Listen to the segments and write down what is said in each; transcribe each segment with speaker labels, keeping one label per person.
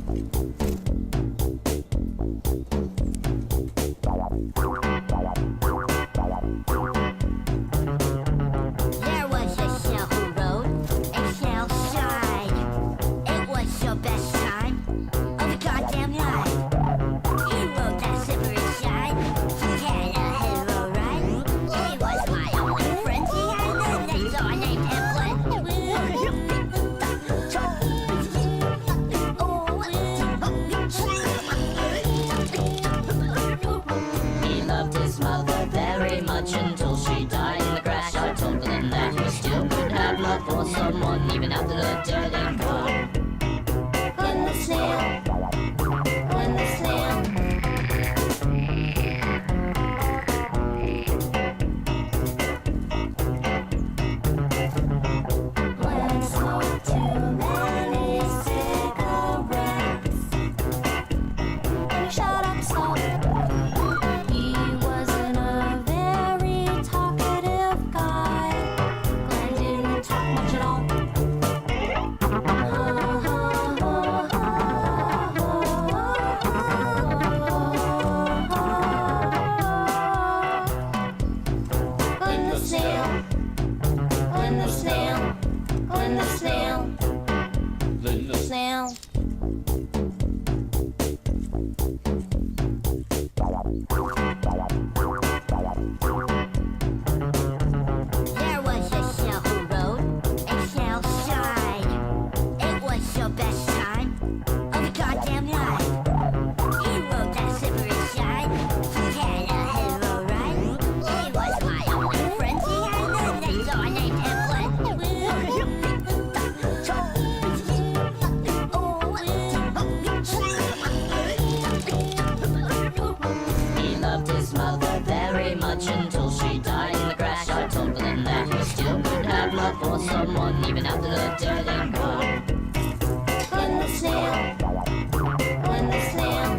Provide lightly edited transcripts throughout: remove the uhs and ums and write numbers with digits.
Speaker 1: There was a shell who rode a shell side. It was your best time of the goddamn life. He rode that slippery side. He had a hero ride. He was my only friend. He had a name, so I named him Glenn.
Speaker 2: He loved his mother very much until she died in the crash. I told Glenn that he still could have love for someone even after the dead and gone.
Speaker 1: Glenn the snail. Glenn the snail. Glenn smoked too many cigarettes and he shut up so. He wasn't a very talkative guy. Glenn didn't talk much at all. Glenn the snail. Glenn the snail. Glenn the snail.
Speaker 2: Glenn the
Speaker 1: Snail. There was a shell who rode a shell side. It was your best time of the goddamn life. He rode that slippery side. He had a hero ride. He was my only friend. He had a name, so I named him Glenn.
Speaker 2: He loved his mother very much until she died in the crash. I told Glenn that he still could have love for someone even after the dead and gone.
Speaker 1: Glenn the snail. Glenn the snail.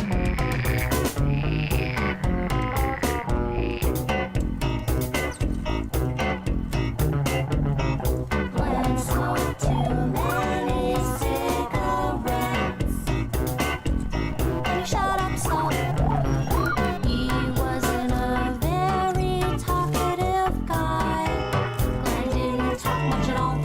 Speaker 1: Glenn smoked too many cigarettes and he shut up so. He wasn't a very talkative guy. Glenn didn't talk much at all.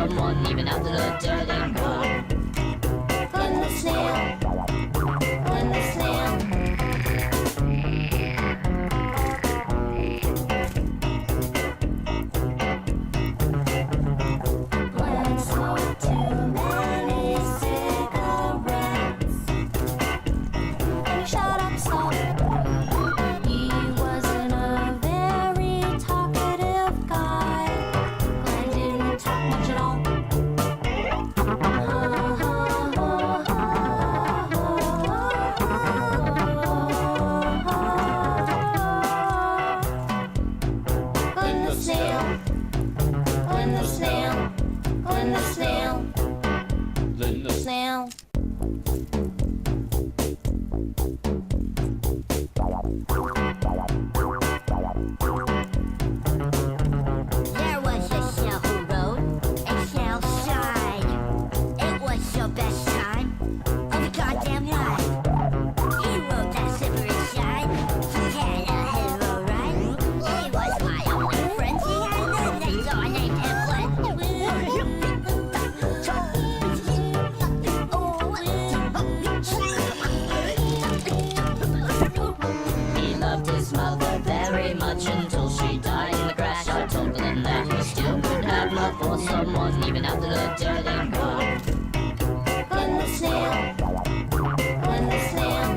Speaker 2: someone even after the dead ain't gone.
Speaker 1: Glenn the snail. Glenn the snail. Glenn smoked too many cigarettes, and he shut up so. He wasn't a very talkative guy. Glenn didn't talk much at all. Glenn the snail. Glenn the snail. Glenn the snail.
Speaker 3: Then the
Speaker 1: Snail. There was a shell who rode a shell side. It was your best time of your goddamn life. He rode that slippery side. He had a hell of a ride. He was my only friend. He had a next door named
Speaker 2: He loved his mother very much until she died in the crash. I told Glenn that he still could have love for someone even after the dead ain't gone.
Speaker 1: Glenn the snail. Glenn the snail.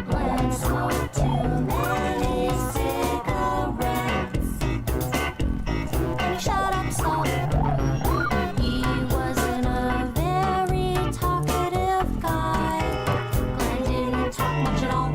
Speaker 1: Glenn smoked too many cigarettes, and he shut up so. He wasn't a very talkative guy. Glenn didn't talk much at all.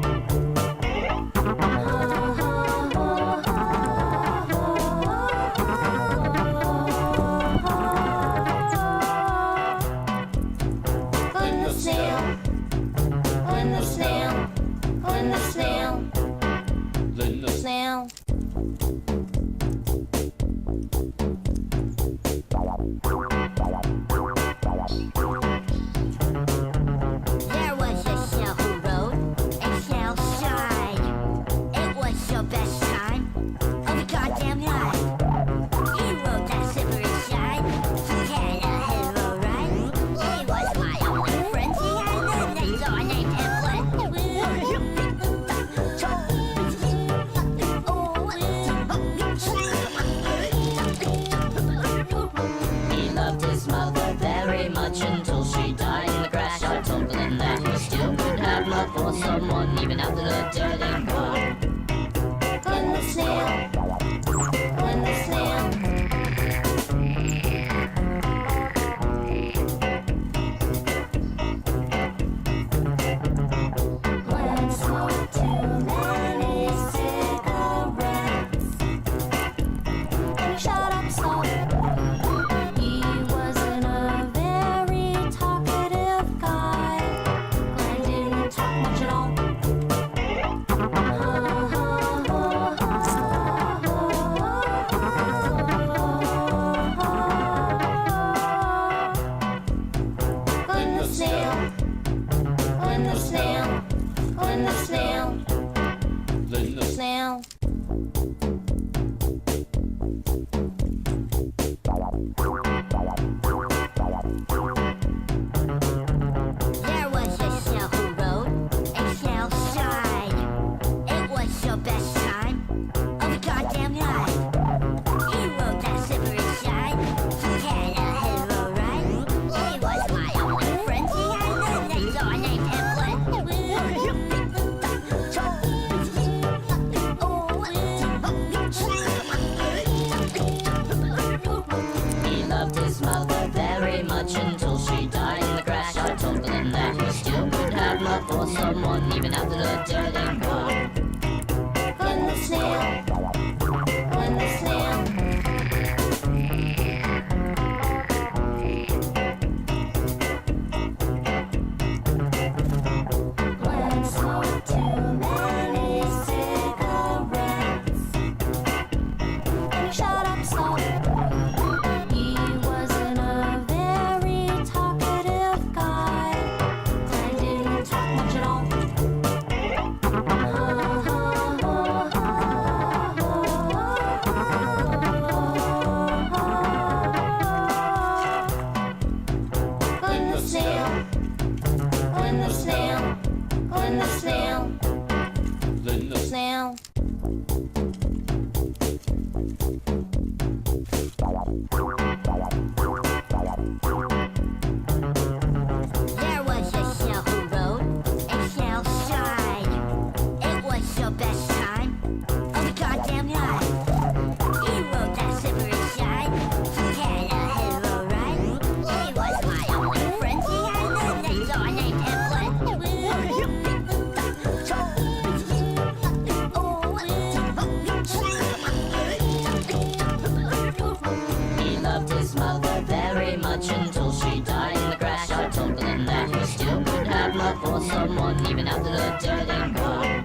Speaker 2: someone even after the dead and gone.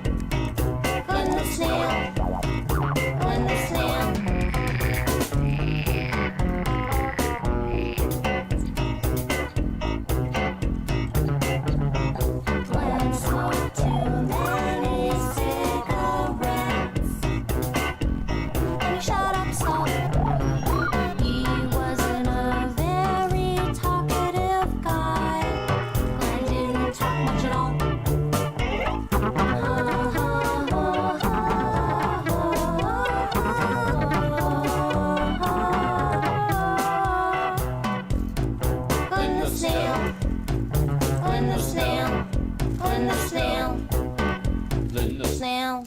Speaker 1: Glenn the snail. Glenn the snail. Glenn smoked too many cigarettes, and he shut up so. He wasn't a very talkative guy. Glenn didn't talk much at all. Glenn the snail. Glenn the snail. Glenn the snail.
Speaker 3: Then the
Speaker 1: Snail.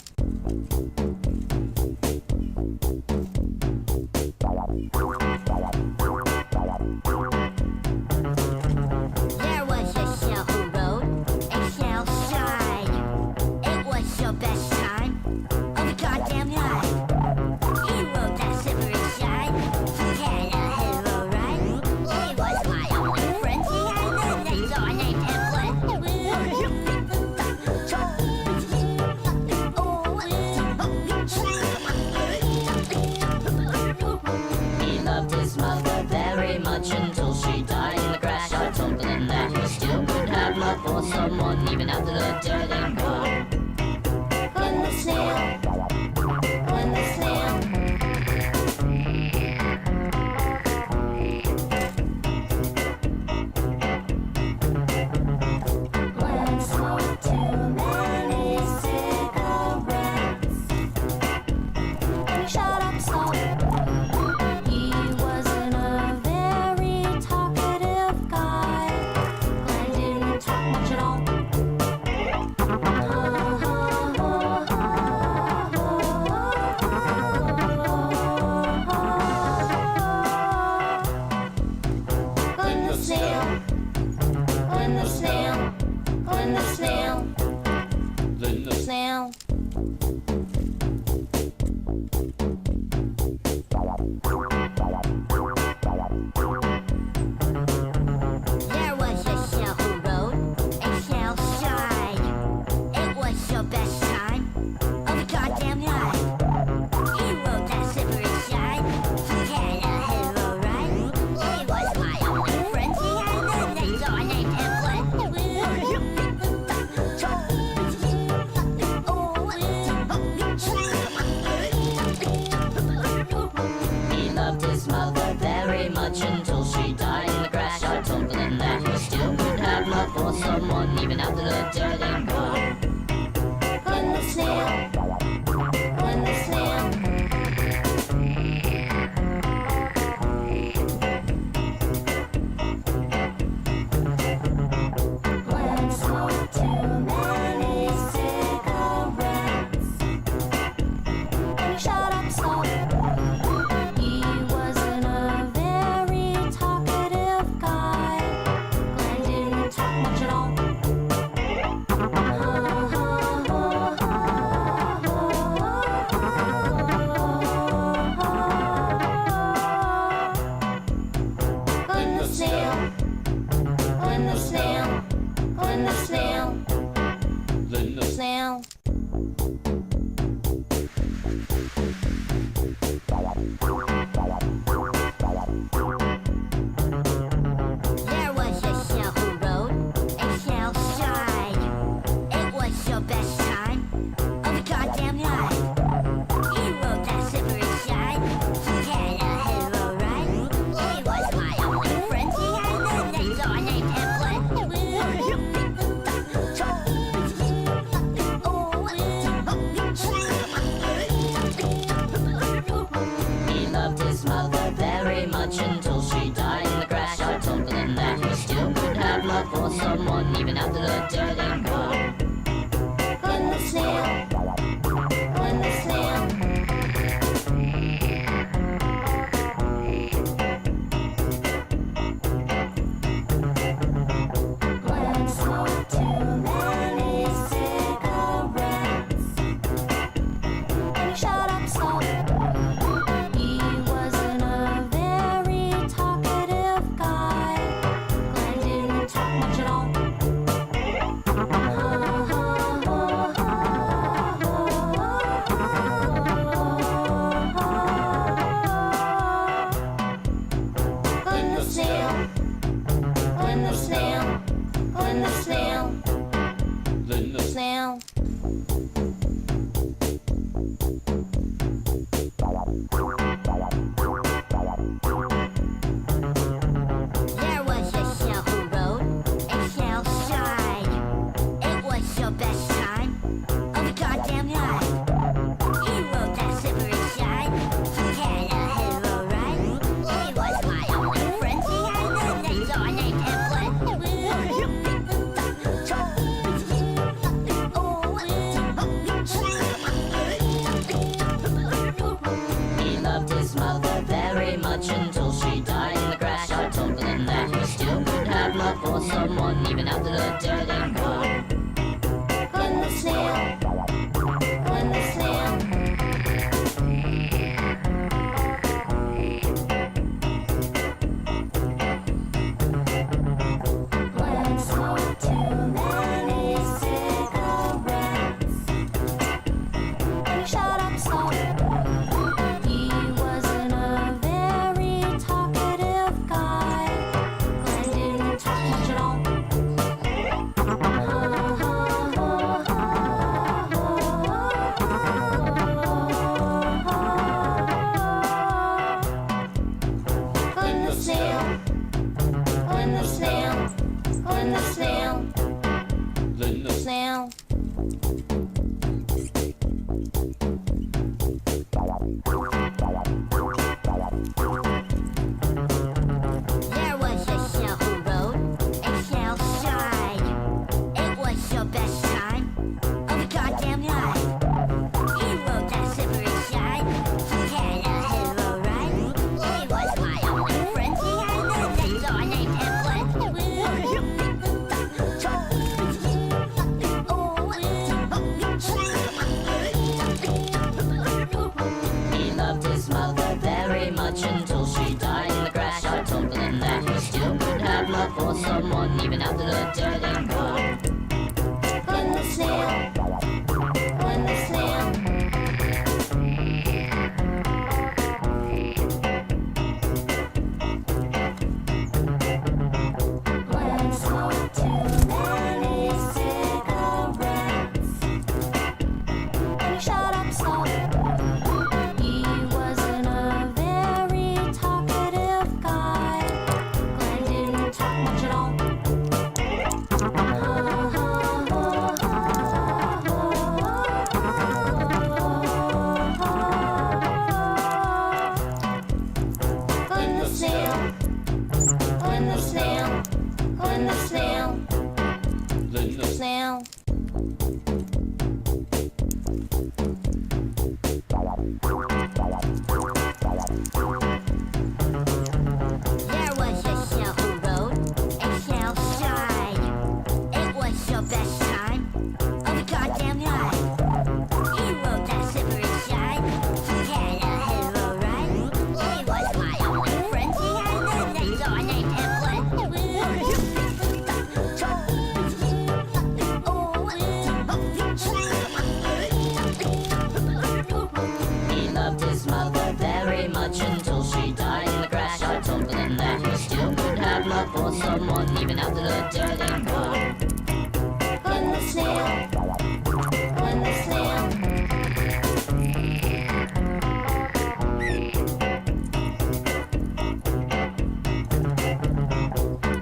Speaker 1: There was a shell who rode a shell shine. It was your best time of the goddamn life. He rode that slippery shine. He had a hero ride. He was my only friend. He had a name, so I named him Glenn.
Speaker 2: He loved his mother very much until she died in the crash. I told Glenn that he still could have love for someone even after the dead and gone.
Speaker 1: Glenn the snail. Glenn the snail. Glenn smoked too many cigarettes, and he shut up so. He wasn't a very talkative guy. Glenn didn't talk much at all. Glenn the snail. Glenn the snail. Glenn the snail.
Speaker 3: then the
Speaker 1: Snail. There was a shell who rode a shell shine. It was your best time of the goddamn life. He rode that slippery shine. He had a hero ride. He was my only friend. He had a name, so I named him Glenn.
Speaker 2: He loved his mother very much until she died in the crash. I told Glenn that he still could have love for someone even after the dead and gone.
Speaker 1: Glenn the snail. Glenn the snail. Glenn smoked too many cigarettes, and he shut up so. He wasn't a very talkative guy. Glenn didn't talk much at all. Glenn the snail. Glenn the snail. Glenn the snail.
Speaker 3: then the
Speaker 1: Snail. There was a shell who rode a shell shine. It was your best time of the goddamn life. He rode that slippery shine. He had a hero ride. He was my only friend. He had a name, so I named him Glenn.
Speaker 2: He loved his mother very much until she died in the crash. I told Glenn that he still could have love for someone even after the dead and gone.
Speaker 1: Glenn the snail. Glenn the snail. Glenn smoked too many cigarettes, and he shut up so. He wasn't a very talkative guy. Glenn didn't talk much at all.
Speaker 2: the snail, Glenn the snail, Glenn the snail,
Speaker 3: Then the
Speaker 2: snail.
Speaker 1: There was a shell who rode a shell side. It was your best time of your goddamn life. He rode that slippery side. He had a hero ride. He was my only friend. He had a name, so I named him
Speaker 2: He loved his mother very much until she died in the crash. I told Glenn that he still could have love for someone even after the dead and gone. Glenn the snail, Glenn the snail. Glenn smoked too many cigarettes and he shut up so. He wasn't a very talkative guy. Glenn didn't talk much at all. Glenn the snail, Glenn the snail, Glenn the snail,
Speaker 3: then the
Speaker 2: snail.
Speaker 1: There was a shell who rode a shell side. It was your best time of your goddamn life. He rode that slippery side. He had a hero ride. He was my only friend. He had a name, so I named him
Speaker 2: He loved his mother very much until she died in the crash. I told Glenn that he still could have love for someone even after the dead and gone. Glenn the snail, Glenn the snail. Glenn smoked too many cigarettes and he shut up so. He wasn't a very talkative guy. Glenn didn't talk much at all. Glenn the snail, Glenn the snail, Glenn the snail,
Speaker 3: then the
Speaker 2: snail.
Speaker 1: There was a shell who rode a shell side. It was your best time of your goddamn life. He rode that slippery side. He had a hero ride. He was my only friend. He had a name, so I named him
Speaker 2: He loved his mother very much until she died in the crash. I told Glenn that he still could have love for someone even after the dead and gone. Glenn the snail, Glenn the snail.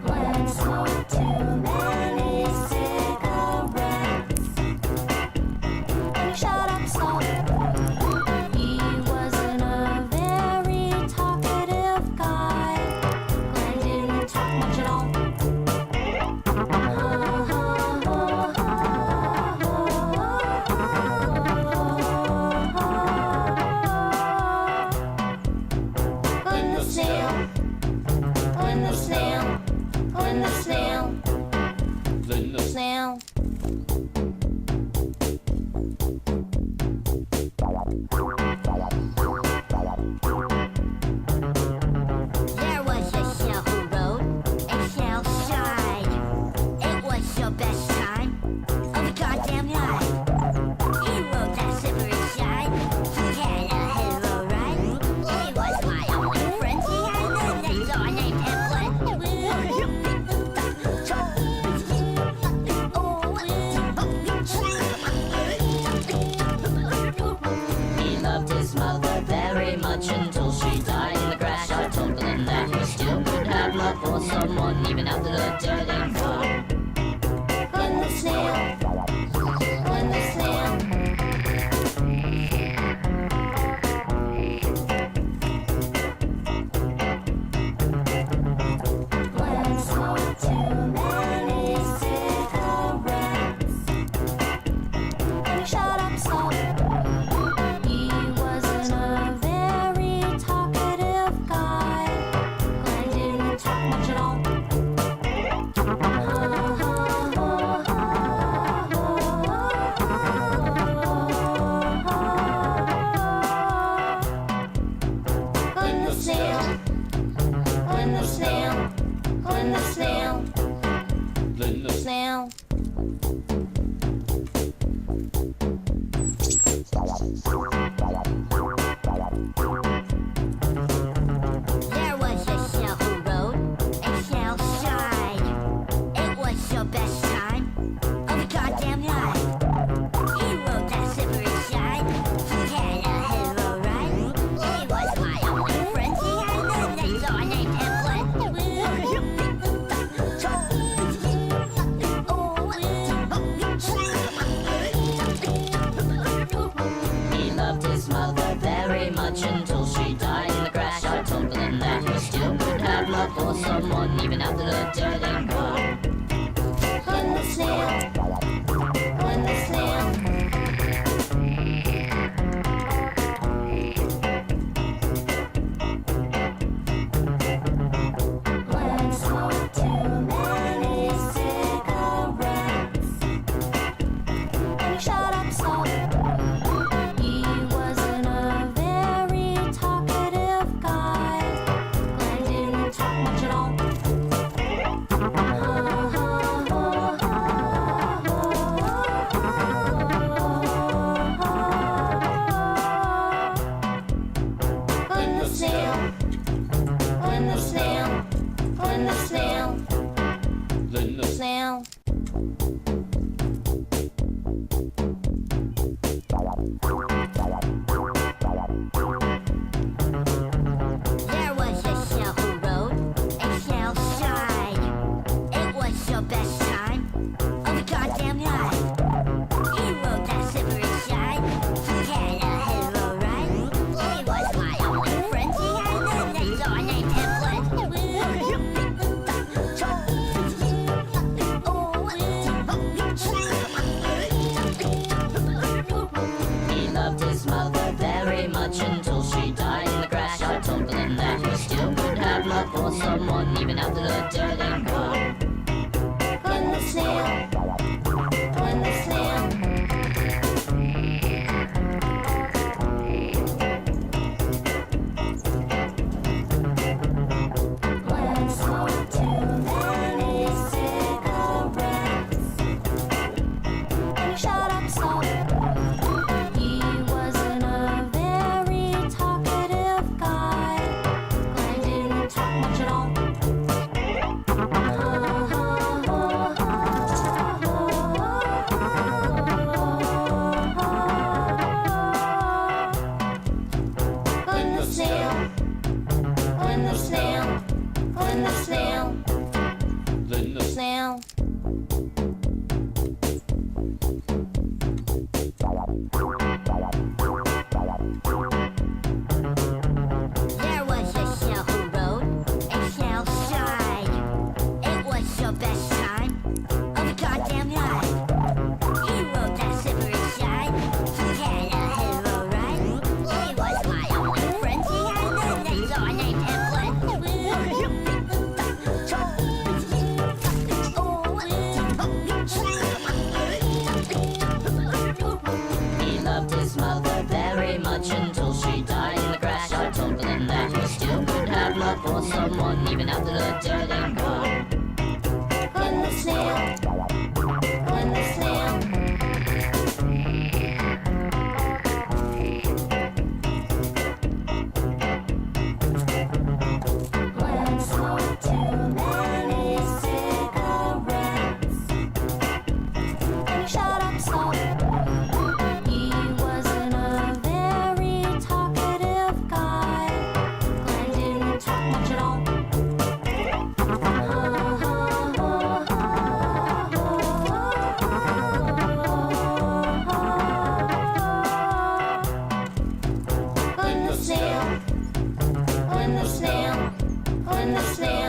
Speaker 2: Glenn smoked too many cigarettes and he shut up so. He wasn't a very talkative guy. Glenn didn't talk much at all. Glenn the snail, Glenn the snail, Glenn the snail,
Speaker 3: then the
Speaker 2: snail.
Speaker 1: There was a shell who rode a shell side. It was your best time of your goddamn life. He rode that slippery side. He had a hero ride. He was my only friend. He had a name, so I named him
Speaker 2: have love for someone even after the dead and gone. Glenn the snail, Glenn the snail. Glenn smoked too many cigarettes and he shut up so. He wasn't a very talkative guy. Glenn didn't talk much at all. Glenn the snail, Glenn the snail, Glenn the snail,
Speaker 3: Glenn the
Speaker 2: snail.
Speaker 1: There was a shell who rode a shell side. It was your best time of a goddamn life. He rode that slippery side. He had a hell of a ride. He was my only friend. He had a next door named
Speaker 2: He loved his mother very much until she died in the crash. I told Glenn that he still could have love for someone even after the dead and gone. Glenn the snail, Glenn the snail. Glenn smoked too many cigarettes and he shut up so. He wasn't a very talkative guy. Glenn didn't talk much at all. Glenn the snail, Glenn the snail, Glenn the snail,
Speaker 3: Glenn the
Speaker 2: snail.
Speaker 1: There was a shell who rode a shell side. It was your best time of a goddamn life. He rode that slippery side. He had a hell of a ride. He was my only friend. He had a next door named
Speaker 2: He loved his mother very much until she died in the crash. I told Glenn that he still could have love for someone even after the dead and gone. Glenn the snail, Glenn the snail. Glenn smoked too many cigarettes and he shut up so. He wasn't a very talkative guy. Glenn didn't talk much at all. Glenn the snail, Glenn the snail, Glenn the snail,
Speaker 3: Glenn the
Speaker 2: snail.
Speaker 1: There was a shell who rode a shell side. It was your best time of a goddamn life. He rode that slippery side. He had a hell of a ride. He was my only friend. He had a next door named
Speaker 2: He loved his mother very much until she died in the crash. I told Glenn that he still could have love for someone even after the dead and gone. Glenn the snail, Glenn the snail. Glenn smoked too many cigarettes and he shut up so. He wasn't a very talkative guy. Glenn didn't talk much at all. the snail.